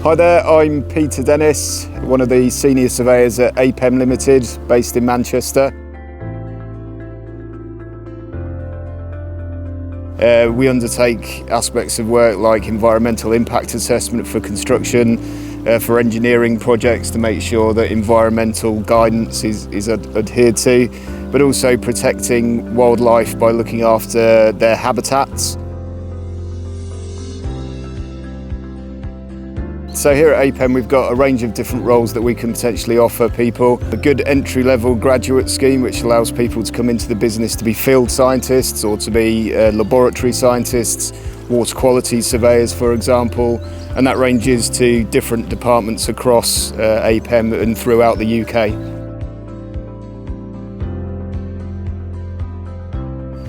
Hi there, I'm Peter Dennis, one of the senior surveyors at APEM Limited, based in Manchester. We undertake aspects of work like environmental impact assessment for construction, for engineering projects to make sure that environmental guidance is adhered to, but also protecting wildlife by looking after their habitats. So here at APEM we've got a range of different roles that we can potentially offer people. A good entry-level graduate scheme which allows people to come into the business to be field scientists or to be laboratory scientists, water quality surveyors for example, and that ranges to different departments across APEM and throughout the UK.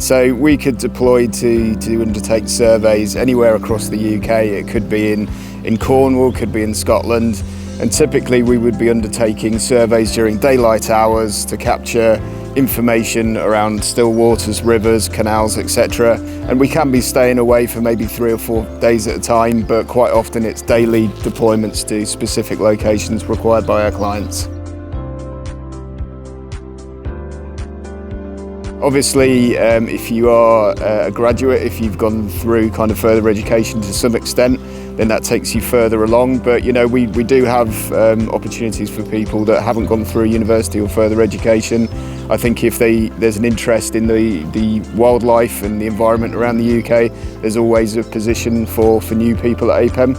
So we could deploy to undertake surveys anywhere across the UK. It could be in Cornwall, could be in Scotland, and typically we would be undertaking surveys during daylight hours to capture information around still waters, rivers, canals, etc. And we can be staying away for maybe 3 or 4 days at a time, but quite often it's daily deployments to specific locations required by our clients. Obviously, if you are a graduate, if you've gone through kind of further education to some extent, then that takes you further along. But you know, we do have opportunities for people that haven't gone through university or further education. I think if there's an interest in the wildlife and the environment around the UK, there's always a position for new people at APEM.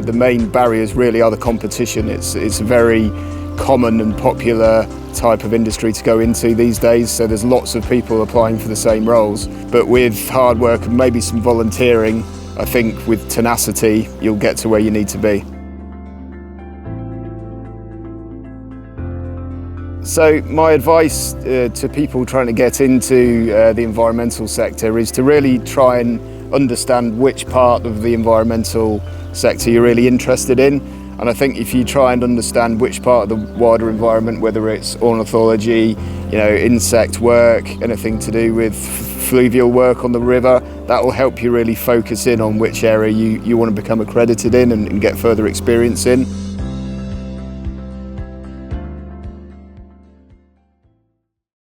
The main barriers really are the competition. It's a very common and popular type of industry to go into these days, so there's lots of people applying for the same roles, but with hard work and maybe some volunteering, I think with tenacity you'll get to where you need to be. So my advice to people trying to get into the environmental sector is to really try and understand which part of the environmental sector you're really interested in. And I think if you try and understand which part of the wider environment, whether it's ornithology, insect work, anything to do with fluvial work on the river, that will help you really focus in on which area you want to become accredited in and get further experience in.